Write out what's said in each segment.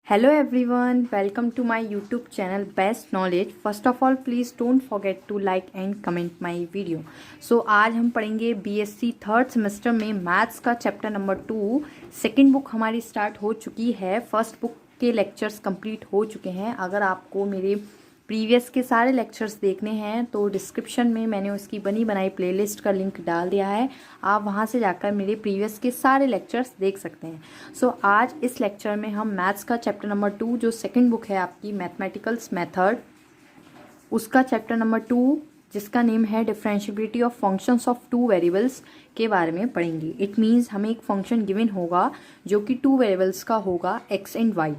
Hello everyone, welcome to my YouTube channel Best Knowledge. First of all, please don't forget to like and comment my video. So आज हम पढ़ेंगे BSc third semester में maths का chapter number 2। Second book हमारी start हो चुकी है, first book के लेक्चर्स कंप्लीट हो चुके हैं। अगर आपको मेरे प्रीवियस के सारे लेक्चर्स देखने हैं तो डिस्क्रिप्शन में मैंने उसकी बनी बनाई प्लेलिस्ट का लिंक डाल दिया है, आप वहां से जाकर मेरे प्रीवियस के सारे लेक्चर्स देख सकते हैं। सो आज इस लेक्चर में हम मैथ्स का चैप्टर नंबर 2 जो सेकंड बुक है आपकी मैथमेटिकल्स मेथड, उसका चैप्टर नंबर 2 जिसका नेम है differentiability of functions of to variables के बारे में पढ़ेंगे। इट मीन्स हमें एक फंक्शन गिवन होगा जो कि टू वेरिएबल्स का होगा x and y.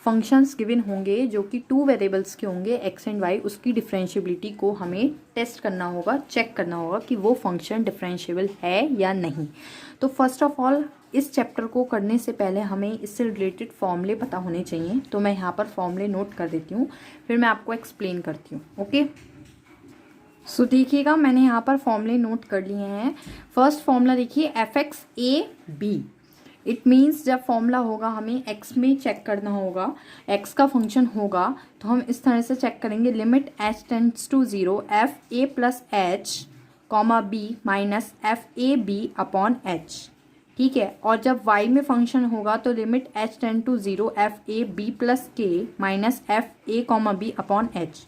Functions given होंगे जो कि टू वेरिएबल्स के होंगे एक्स एंड वाई, उसकी डिफरेंशिएबिलिटी को हमें टेस्ट करना होगा, चेक करना होगा कि वो फंक्शन डिफरेंशिएबल है या नहीं। तो फर्स्ट ऑफ ऑल इस चैप्टर को करने से पहले हमें इससे रिलेटेड फॉर्मूले पता होने चाहिए, तो मैं यहाँ पर फॉर्मूले नोट कर देती हूँ, फिर मैं आपको एक्सप्लेन करती हूँ। ओके, सो देखिएगा मैंने यहाँ पर फॉर्मूले नोट कर लिए हैं। फर्स्ट फॉर्मूला देखिए f x a b. It means जब फॉर्मूला होगा हमें x में चेक करना होगा, x का फंक्शन होगा तो हम इस तरह से चेक करेंगे, limit h tends to 0 f a plus h comma b minus f a b upon h. ठीक है, और जब y में फंक्शन होगा तो limit h tend to 0 f a b plus k minus f a comma b upon h.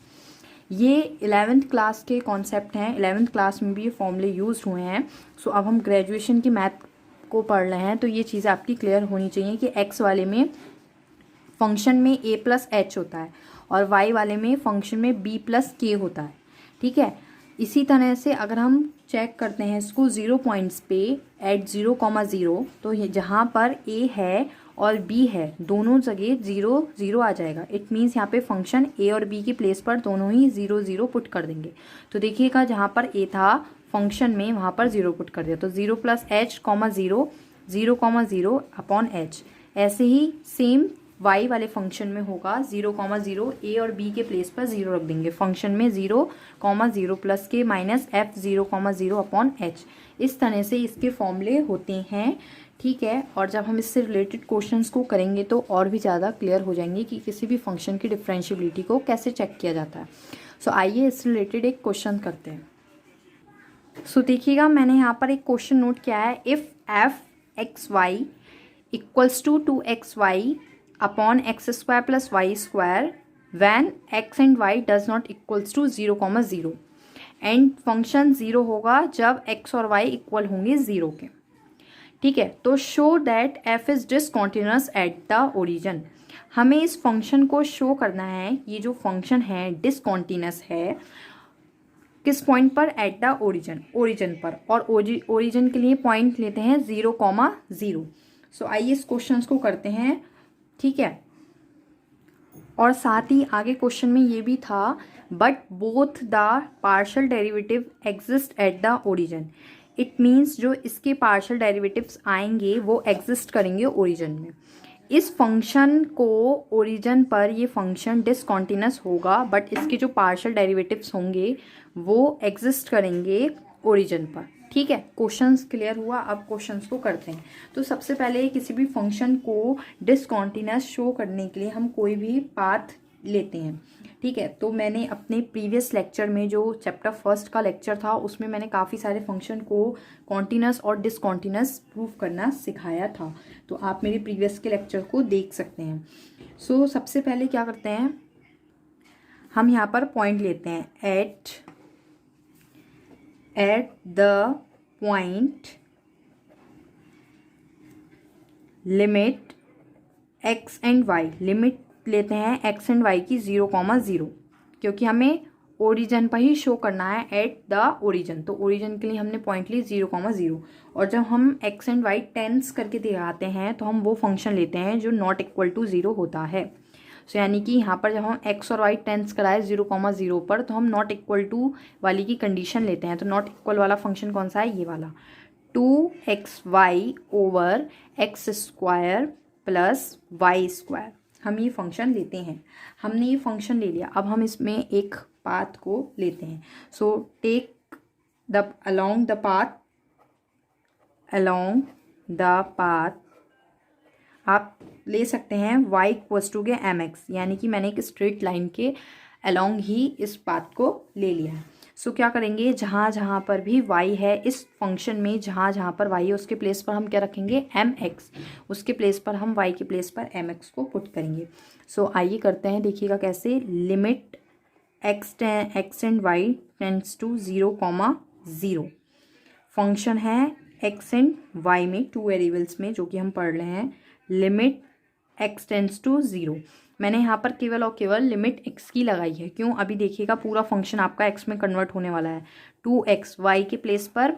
ये 11th class के concept हैं, 11th क्लास में भी ये फॉर्मूले यूज हुए हैं। सो अब हम ग्रेजुएशन की मैथ को पढ़ रहे हैं तो ये चीज़ें आपकी क्लियर होनी चाहिए कि x वाले में फंक्शन में a प्लस एच होता है और y वाले में फंक्शन में b प्लस के होता है। ठीक है, इसी तरह से अगर हम चेक करते हैं इसको 0 पॉइंट्स पे एट 0,0, तो ये जहाँ पर a है और b है दोनों जगह 0 0 आ जाएगा। इट मीन्स यहाँ पे फंक्शन a और b की प्लेस पर दोनों ही 0 0 पुट कर देंगे। तो देखिएगा जहाँ पर a था फंक्शन में वहाँ पर 0 पुट कर दिया, तो 0 plus h comma 0 0,0 upon H. ऐसे ही सेम y वाले फंक्शन में होगा 0,0, a और b के प्लेस पर 0 रख देंगे, फंक्शन में 0,0 plus k minus F 0,0 upon H. इस तरह से इसके फॉर्मूले होते हैं। ठीक है, और जब हम इससे रिलेटेड क्वेश्चंस को करेंगे तो और भी ज़्यादा क्लियर हो जाएंगे कि किसी भी फंक्शन की डिफरेंशिएबिलिटी को कैसे चेक किया जाता है। सो आइए इससे रिलेटेड एक क्वेश्चन करते हैं। सो देखिएगा मैंने यहाँ पर एक क्वेश्चन नोट किया है, if f x y equals to 2xy upon x square plus y square when x and y does not equals to 0,0 and function 0 होगा जब x और y इक्वल होंगे 0 के। ठीक है, तो show that f is discontinuous eight the origin. हमें इस फंक्शन को शो करना है, ये जो फंक्शन है डिसकॉन्टिन्यूअस है किस पॉइंट पर, एट द ओरिजिन, ओरिजिन पर, और ओरिजिन के लिए पॉइंट लेते हैं 0,0। सो आइए इस क्वेश्चन को करते हैं। ठीक है, और साथ ही आगे क्वेश्चन में ये भी था, but both the partial derivative exist at the origin. It means जो इसके पार्शियल डेरिवेटिव्स आएंगे वो एग्जिस्ट करेंगे ओरिजिन में। इस फंक्शन को ओरिजिन पर ये फंक्शन डिसकॉन्टिन्यूअस होगा, बट इसके जो पार्शियल डेरिवेटिव्स होंगे वो एग्जिस्ट करेंगे ओरिजिन पर। ठीक है, क्वेश्चंस क्लियर हुआ। अब क्वेश्चंस को करते हैं। तो सबसे पहले किसी भी फंक्शन को डिसकॉन्टिन्यूअस शो करने के लिए हम कोई भी पाथ लेते हैं। ठीक है, तो मैंने अपने प्रीवियस लेक्चर में जो चैप्टर फर्स्ट का लेक्चर था उसमें मैंने काफ़ी सारे फंक्शन को कॉन्टिन्यूअस और डिसकॉन्टिन्यूअस प्रूव करना सिखाया था, तो आप मेरे प्रीवियस के लेक्चर को देख सकते हैं। सो सबसे पहले क्या करते हैं, हम यहाँ पर पॉइंट लेते हैं at the point limit x and y, limit लेते हैं एक्स एंड वाई की 0,0, क्योंकि हमें ओरिजिन पर ही शो करना है एट द ओरिजिन, तो ओरिजिन के लिए हमने पॉइंट ली 0,0। और जब हम एक्स एंड वाई टेंस करके दिखाते हैं तो हम वो फंक्शन लेते हैं जो नॉट इक्वल टू 0 होता है। सो यानी कि यहाँ पर जब हम एक्स और वाई टेंस कराए 0,0 पर तो हम नॉट इक्वल टू वाली की कंडीशन लेते हैं। तो नॉट इक्वल वाला फंक्शन कौन सा है, ये वाला 2xy over x square plus y square. हम ये फंक्शन लेते हैं, हमने ये फंक्शन ले लिया। अब हम इसमें एक पाथ को लेते हैं। So take the along the path आप ले सकते हैं y equals to k mx, यानी कि मैंने एक स्ट्रेट लाइन के अलोंग ही इस पाथ को ले लिया है। सो क्या करेंगे, जहाँ जहाँ पर भी y है इस फंक्शन में, जहाँ जहाँ पर y है उसके प्लेस पर हम क्या रखेंगे, mx, उसके प्लेस पर हम y के प्लेस पर mx को पुट करेंगे। सो आइए करते हैं, देखिएगा कैसे। Limit x and y tends to 0,0। Function है x एंड y में, टू वेरिएबल्स में जो कि हम पढ़ रहे हैं। लिमिट x टेंड्स टू 0, मैंने यहाँ पर केवल और केवल लिमिट x की लगाई है। क्यों, अभी देखिएगा पूरा फंक्शन आपका x में कन्वर्ट होने वाला है। 2x, y के प्लेस पर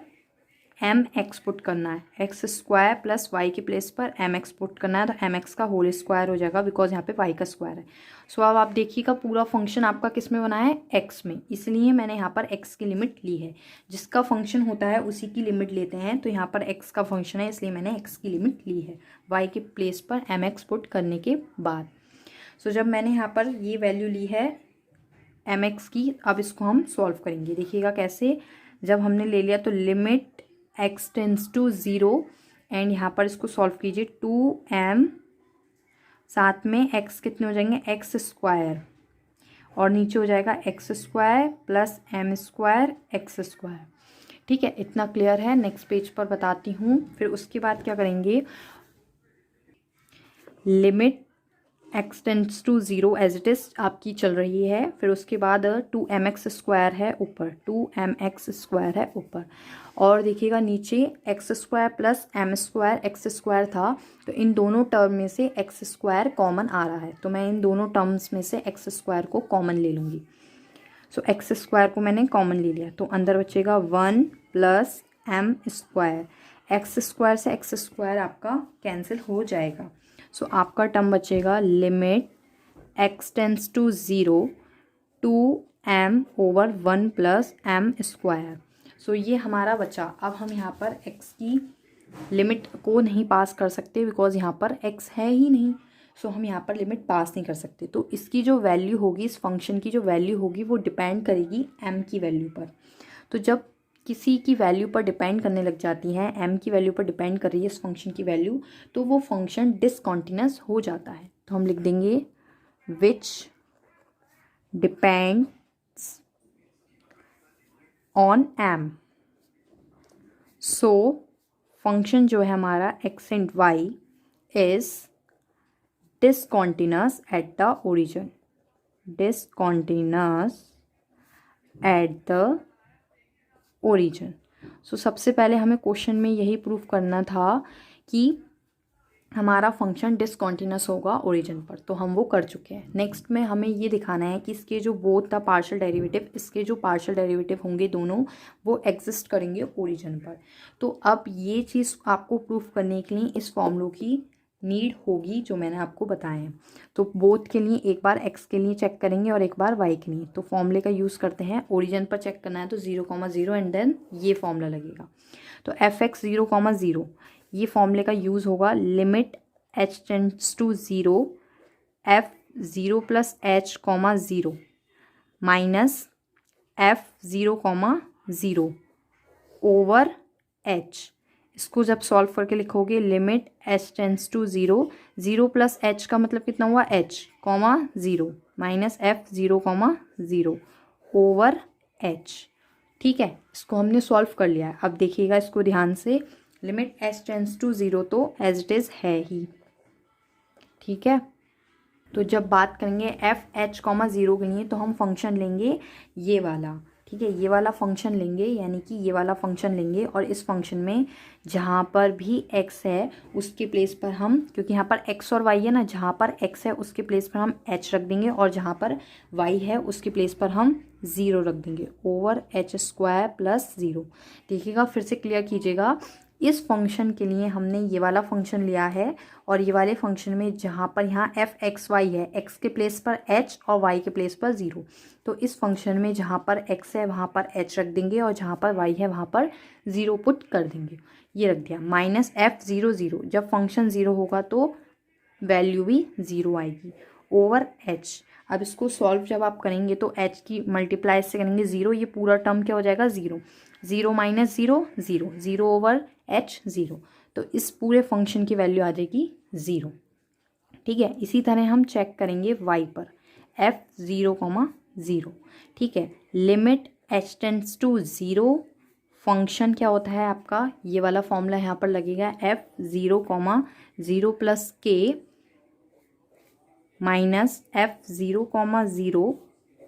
mx पुट करना है, एक्स स्क्वायर प्लस वाई के प्लेस पर mx पुट करना है, तो mx का होल स्क्वायर हो जाएगा, बिकॉज यहाँ पे y का स्क्वायर है। सो अब आप देखिएगा पूरा फंक्शन आपका किस में बना है, x में, इसलिए मैंने यहाँ पर x की लिमिट ली है। जिसका फंक्शन होता है उसी की लिमिट लेते हैं, तो यहाँ पर x का फंक्शन है इसलिए मैंने x की लिमिट ली है y के प्लेस पर mx पुट करने के बाद। सो जब मैंने यहाँ पर ये वैल्यू ली है mx की, अब इसको हम सॉल्व करेंगे। देखिएगा कैसे, जब हमने ले लिया तो limit x tends to 0 and यहाँ पर इसको सॉल्व कीजिए, 2m, साथ में x कितने हो जाएंगे, x स्क्वायर, और नीचे हो जाएगा x square plus m square x square. ठीक है, इतना क्लियर है। नेक्स्ट पेज पर बताती हूँ। फिर उसके बाद क्या करेंगे, limit x tends to 0 as it is आपकी चल रही है। फिर उसके बाद 2mx स्क्वायर है ऊपर, 2mx स्क्वायर है ऊपर, और देखिएगा नीचे x square plus m square x square था, तो इन दोनों टर्म में से x स्क्वायर कॉमन आ रहा है, तो मैं इन दोनों टर्म्स में से x स्क्वायर को कॉमन ले लूँगी। सो x स्क्वायर को मैंने कॉमन ले लिया, तो अंदर बचेगा 1 plus m square, x square से x स्क्वायर आपका कैंसिल हो जाएगा। सो आपका टर्म बचेगा limit x tends to 0 2m over 1 plus m square. So ये हमारा बचा। अब हम यहाँ पर x की लिमिट को नहीं पास कर सकते, बिकॉज यहाँ पर x है ही नहीं। सो हम यहाँ पर लिमिट पास नहीं कर सकते, तो इसकी जो वैल्यू होगी, इस फंक्शन की जो वैल्यू होगी वो डिपेंड करेगी m की वैल्यू पर। तो जब किसी की वैल्यू पर डिपेंड करने लग जाती है, m की वैल्यू पर डिपेंड कर रही है इस फंक्शन की वैल्यू, तो वो फंक्शन डिसकंटिन्यूअस हो जाता है। तो हम लिख देंगे which depends on m। So function जो है हमारा x and y is discontinuous at the origin, discontinuous at the origin. So सबसे पहले हमें क्वेश्चन में यही प्रूफ करना था कि हमारा फंक्शन डिसकंटिन्यूअस होगा ओरिजिन पर, तो हम वो कर चुके हैं। नेक्स्ट में हमें ये दिखाना है कि इसके जो बोथ द पार्शियल डेरिवेटिव, इसके जो पार्शियल डेरिवेटिव होंगे दोनों, वो एग्जिस्ट करेंगे ओरिजिन पर। तो अब ये चीज़ आपको प्रूफ करने के लिए इस फॉर्मूलों की नीड होगी जो मैंने आपको बताया है। तो बोथ के लिए एक बार x के लिए चेक करेंगे और एक बार y के लिए। तो फॉर्मूले का यूज़ करते हैं, ओरिजिन पर चेक करना है तो 0,0 एंड देन ये फॉर्मूला लगेगा। तो fx 0,0, ये फॉर्मूले का यूज़ होगा। Limit h tends to 0 f 0 plus h, 0 minus f 0,0 over h। इसको जब सॉल्व करके लिखोगे, limit h tends to 0, 0 plus h का मतलब कितना हुआ, h, 0 minus f 0,0 over h। ठीक है, इसको हमने सॉल्व कर लिया है। अब देखिएगा इसको ध्यान से, लिमिट h टेंड्स टू 0 तो एज इट इज़ है ही। ठीक है, तो जब बात करेंगे f h, 0 के लिए, तो हम फंक्शन लेंगे ये वाला। ठीक है, ये वाला फंक्शन लेंगे, यानी कि ये वाला फंक्शन लेंगे, और इस फंक्शन में जहाँ पर भी x है उसके प्लेस पर हम, क्योंकि यहाँ पर x और y है ना, जहाँ पर x है उसके प्लेस पर हम h रख देंगे, और जहाँ पर y है उसके प्लेस पर हम 0 रख देंगे, ओवर h स्क्वायर प्लस 0। देखिएगा, फिर से क्लियर कीजिएगा, इस फंक्शन के लिए हमने ये वाला फंक्शन लिया है, और ये वाले फंक्शन में जहाँ पर यहाँ f x y है, x के प्लेस पर h और y के प्लेस पर 0, तो इस फंक्शन में जहाँ पर x है वहाँ पर h रख देंगे, और जहाँ पर y है वहाँ पर 0 पुट कर देंगे। ये रख दिया, माइनस f 0 0, जब फंक्शन 0 होगा तो वैल्यू भी 0 आएगी, ओवर h। अब इसको सॉल्व जब आप करेंगे तो h की मल्टीप्लाई से करेंगे 0, ये पूरा टर्म क्या हो जाएगा, 0। 0 माइनस 0 0, 0 ओवर h 0, तो इस पूरे फंक्शन की वैल्यू आ जाएगी 0। ठीक है, इसी तरह हम चेक करेंगे y पर f0, ठीक है। Limit h tends to 0, function क्या होता है आपका, ये वाला फॉर्मूला यहाँ पर लगेगा f0, plus k minus f0,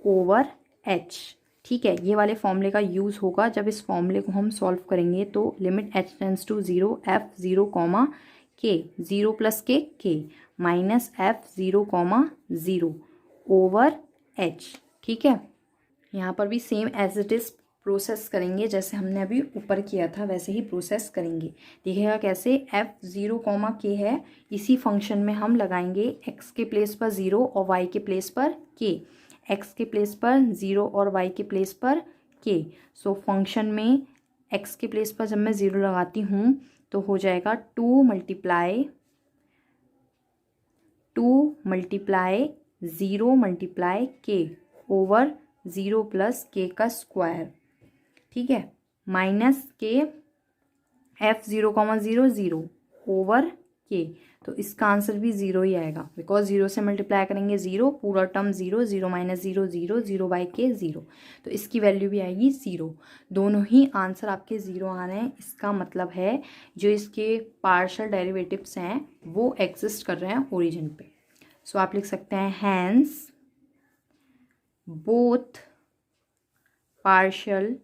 over h। ठीक है, ये वाले फॉर्मूले का यूज़ होगा जब इस फॉर्मूले को हम सॉल्व करेंगे। तो limit h tends to 0 f0, k 0 plus k minus f0, over h। ठीक है, यहाँ पर भी same as it is process करेंगे, जैसे हमने अभी ऊपर किया था वैसे ही प्रोसेस करेंगे। देखिएगा कैसे, f0, k है, इसी फंक्शन में हम लगाएंगे x के प्लेस पर 0 और y के प्लेस पर k, x के प्लेस पर 0 और y के प्लेस पर k। सो फंक्शन में x के प्लेस पर जब मैं 0 लगाती हूँ तो हो जाएगा 2 multiply 0 multiply k over 0 plus k का स्क्वायर। ठीक है, minus k f0, 0 over k, तो इसका आंसर भी 0 ही आएगा, बिकॉज 0 से मल्टीप्लाई करेंगे 0, पूरा टर्म 0, 0 माइनस 0 0, 0 बाई के 0, तो इसकी वैल्यू भी आएगी 0। दोनों ही आंसर आपके 0 आ रहे हैं। इसका मतलब है जो इसके पार्शियल डेरिवेटिव्स हैं वो एग्जिस्ट कर रहे हैं ओरिजिन पे। सो आप लिख सकते हैं hence both partial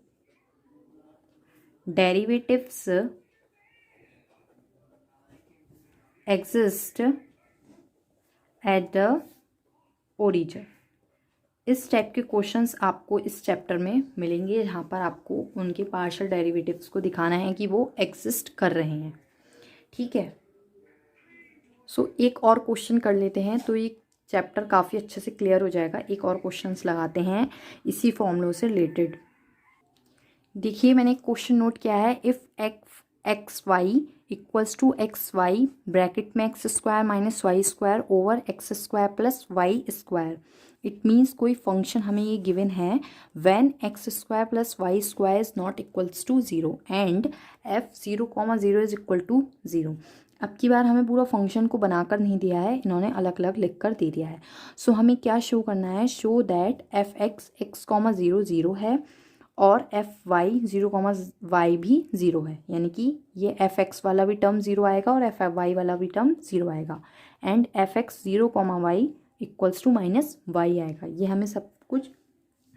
derivatives exist at the origin। इस टाइप के क्वेश्चंस आपको इस चैप्टर में मिलेंगे, जहाँ पर आपको उनके पार्शियल डेरिवेटिव्स को दिखाना है कि वो एग्जिस्ट कर रहे हैं। ठीक है, सो एक और क्वेश्चन कर लेते हैं तो ये चैप्टर काफ़ी अच्छे से क्लियर हो जाएगा। एक और क्वेश्चंस लगाते हैं इसी फॉर्मूलों से रिलेटेड। देखिए, मैंने एक क्वेश्चन नोट किया है, if x y equals to x y bracket में x square minus y square over x square plus y square, it means कोई फंक्शन हमें ये गिवन है when x square plus y square is not equals to 0 and f0, is equal to 0। अब की बार हमें पूरा function को बनाकर नहीं दिया है, इन्होंने अलग अलग लिख कर दे दिया है। सो हमें क्या शो करना है, शो दैट f(x), 0 है और f(y), भी 0 है, यानी कि ये f(x) वाला भी टर्म 0 आएगा और f(y) वाला भी टर्म 0 आएगा and f(x0, y) equals to minus y आएगा। ये हमें सब कुछ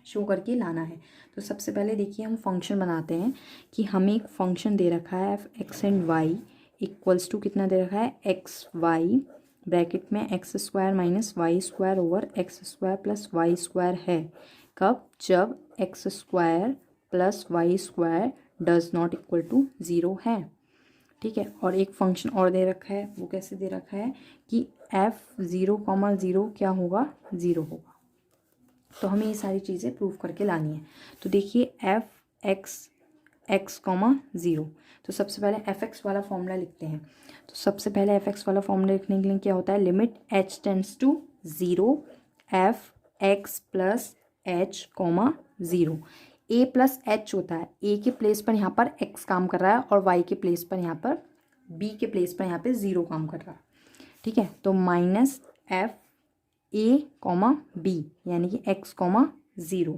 शो करके लाना है। तो सबसे पहले देखिए हम फंक्शन बनाते हैं कि हमें एक फंक्शन दे रखा है f(x and y) equals to कितना दे रखा है, xy ब्रैकेट में x square minus y square over x square plus y square है। कब, जब x square plus y square does not equal to 0 है। ठीक है, और एक फंक्शन और दे रखा है, वो कैसे दे रखा है कि f0, क्या होगा, 0 होगा। तो हमें ये सारी चीज़ें प्रूव करके लानी है। तो देखिए f(x), 0, तो सबसे पहले f(x) वाला फॉर्मूला लिखते हैं। तो सबसे पहले f(x) वाला फॉर्मूला लिखने के लिए क्या होता है, limit h tends to 0 f(x plus h, 0। a plus h होता है, a के प्लेस पर यहाँ पर x काम कर रहा है और y के प्लेस पर यहाँ पर b के प्लेस पर यहाँ पे 0 काम कर रहा है। ठीक है, तो माइनस f(a, b) यानी कि x, 0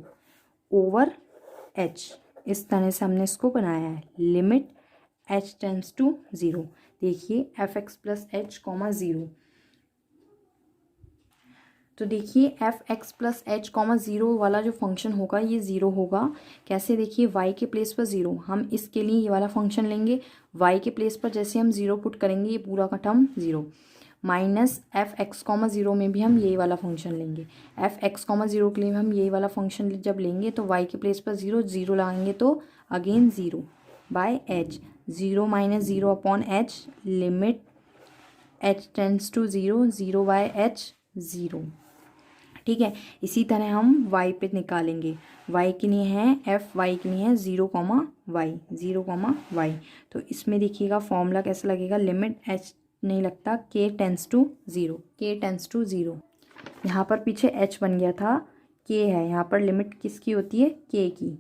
ओवर h। इस तरह से हमने इसको बनाया है, लिमिट h टेंड्स टू 0। देखिए f(x प्लस h, 0, तो देखिए f(x प्लस h, 0 वाला जो फंक्शन होगा ये 0 होगा। कैसे, देखिए y के प्लेस पर 0, हम इसके लिए ये वाला फंक्शन लेंगे, y के प्लेस पर जैसे हम 0 पुट करेंगे ये पूरा का टर्म 0, माइनस f(x, 0 में भी हम यही वाला फंक्शन लेंगे। f(x, 0 के लिए हम यही वाला फंक्शन जब लेंगे तो y के प्लेस पर 0 0 लगाएंगे तो again 0 by h, 0 minus 0 upon h, limit h tends to 0, 0 by h, 0। ठीक है, इसी तरह हम y पे निकालेंगे, y के लिए है f(y) के लिए है 0, y, 0, y। तो इसमें देखिएगा फॉर्मूला कैसा लगेगा, लिमिट h नहीं लगता, k tends to 0, k tends to 0। यहाँ पर पीछे h बन गया था, k है, यहाँ पर लिमिट किसकी होती है, k की।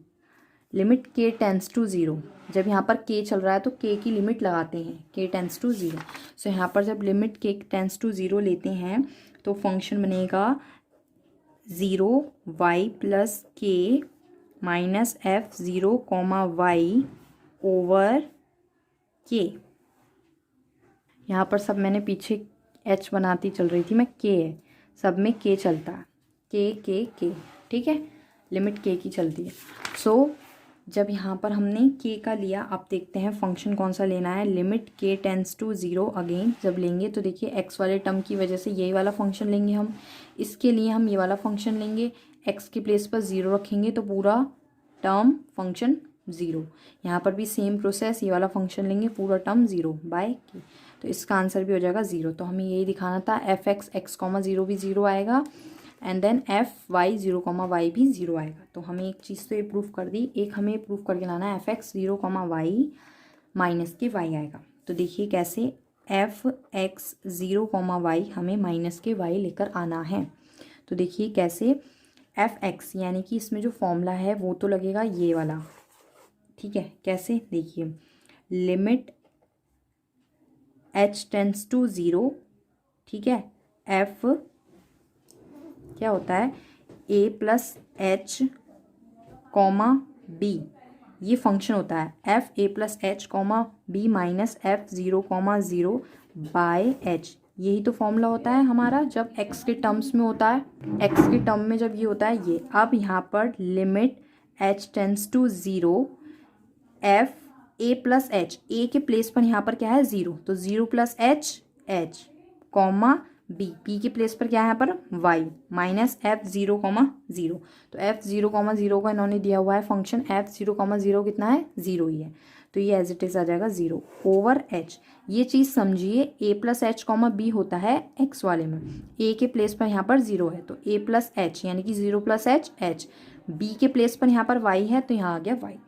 लिमिट k टेंस टू 0, जब यहाँ पर k चल रहा है तो k की लिमिट लगाते हैं, k टेंस टू 0। सो यहाँ पर जब लिमिट k टेंस टू 0 लेते हैं तो फंक्शन बनेगा 0y plus k minus f0 comma y over k। यहाँ पर सब मैंने पीछे h बनाती चल रही थी मैं, k है, सब में k चलता है, k, ठीक है, लिमिट k की चलती है। सो जब यहाँ पर हमने k का लिया, अब देखते हैं फंक्शन कौन सा लेना है। Limit k tends to 0 again जब लेंगे तो देखिए x वाले टर्म की वजह से यही वाला फंक्शन लेंगे हम, इसके लिए हम ये वाला फंक्शन लेंगे, x के प्लेस पर 0 रखेंगे तो पूरा टर्म फंक्शन 0। यहाँ पर भी सेम प्रोसेस, ये वाला फंक्शन लेंगे, पूरा टर्म 0 बाय k, तो इसका आंसर भी हो जाएगा 0। तो हमें यही दिखाना था, एफ एक्स एक्स कॉमा 0 भी 0 आएगा and then f y 0 comma y भी 0 आएगा। तो हमें एक चीज़ तो ये प्रूफ कर दी, एक हमें प्रूफ करके लाना है f x 0 comma y minus k y आएगा। तो देखिए कैसे, एफ एक्स 0 कॉमा वाई हमें माइनस के वाई लेकर आना है। तो देखिए कैसे, एफ एक्स यानी कि इसमें जो फॉर्मूला है वो तो लगेगा ये वाला, ठीक है। कैसे देखिए, लिमिट h टेंस टू 0, ठीक है, f क्या होता है a plus h comma b, ये फंक्शन होता है f a plus h comma b minus f 0 comma 0 by h. यही तो फॉर्मूला होता है हमारा जब x के टर्म्स में होता है, x के टर्म में जब ये होता है ये। अब यहाँ पर limit h tends to 0, f a plus h, a के प्लेस पर यहाँ पर क्या है 0, तो 0 plus h h comma b, b के प्लेस पर क्या है यहाँ पर वाई माइनस एफ 0 कॉमा 0। तो एफ 0 कॉमा 0 का इन्होंने दिया हुआ है फंक्शन, एफ 0 कॉमा 0 कितना है 0 ही है, तो ये एज इट इज आ जाएगा 0 ओवर एच। ये चीज़ समझिए, ए प्लस एच कॉमा बी होता है एक्स वाले में, ए के प्लेस पर यहाँ पर 0 है तो ए प्लस एच यानी कि 0 प्लस एच एच, बी के प्लेस पर यहाँ पर वाई है तो यहाँ आ गया वाई,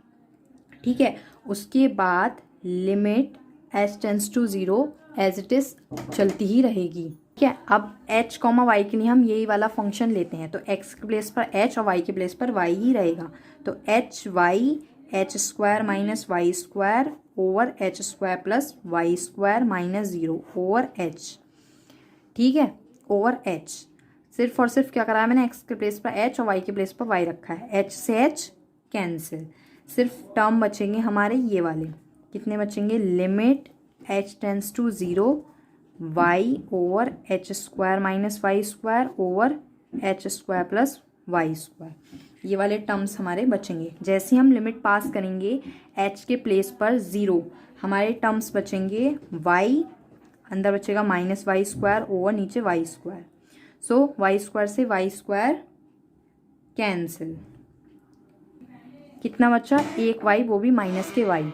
ठीक है। उसके बाद limit h tends to 0 as it is चलती ही रहेगी, ठीक है। अब h कॉमा वाई के लिए हम यही वाला फंक्शन लेते हैं, तो x के प्लेस पर h और y के प्लेस पर y ही रहेगा, तो h y h square minus y square over h square plus y square minus 0 over h, ठीक है, ओवर h। सिर्फ और सिर्फ क्या करा है मैंने, x के प्लेस पर h और y के प्लेस पर y रखा है, h से h कैंसिल, सिर्फ टर्म बचेंगे हमारे ये वाले, कितने बचेंगे, limit h tends to 0 y over h square minus y square over h square plus y square, ये वाले टर्म्स हमारे बचेंगे। जैसे हम लिमिट पास करेंगे h के प्लेस पर 0, हमारे टर्म्स बचेंगे y, अंदर बचेगा माइनस वाई स्क्वायर ओवर नीचे वाई स्क्वायर, सो वाई स्क्वायर से वाई स्क्वायर कैंसिल, कितना बचा, एक वाई, वो भी माइनस के वाई,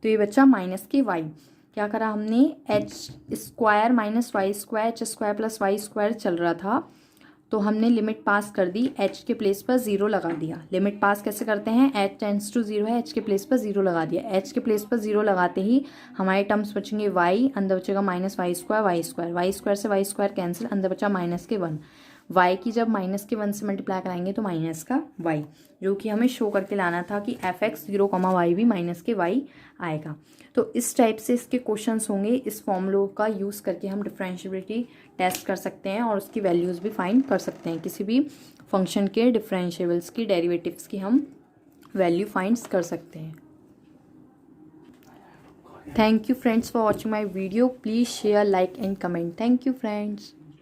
तो ये बचा माइनस के वाई। क्या करा हमने, h square minus y square, h square plus y square चल रहा था, तो हमने लिमिट पास कर दी, h के प्लेस पर 0 लगा दिया। लिमिट पास कैसे करते हैं, h टेंस टू 0 है, h के प्लेस पर 0 लगा दिया, h के प्लेस पर 0 लगाते ही हमारे टर्म्स बचेंगे y, अंदर बचेगा minus y square y square, y square से वाई स्क्वायर कैंसिल, अंदर बचा माइनस के 1, y की जब माइनस के 1 से मल्टीप्लाई कराएंगे तो माइनस का y, जो कि हमें शो करके लाना था कि एफ एक्स 0 कॉमा वाई भी माइनस के y आएगा। तो इस टाइप से इसके क्वेश्चंस होंगे, इस फॉर्मूलों का यूज़ करके हम डिफरेंशिएबिलिटी टेस्ट कर सकते हैं और उसकी वैल्यूज़ भी फाइंड कर सकते हैं, किसी भी फंक्शन के डिफरेंशिएबल्स की, डेरिवेटिव्स की हम वैल्यू फाइंड कर सकते हैं। Thank you friends for watching my video, please share, like and comment. Thank you friends.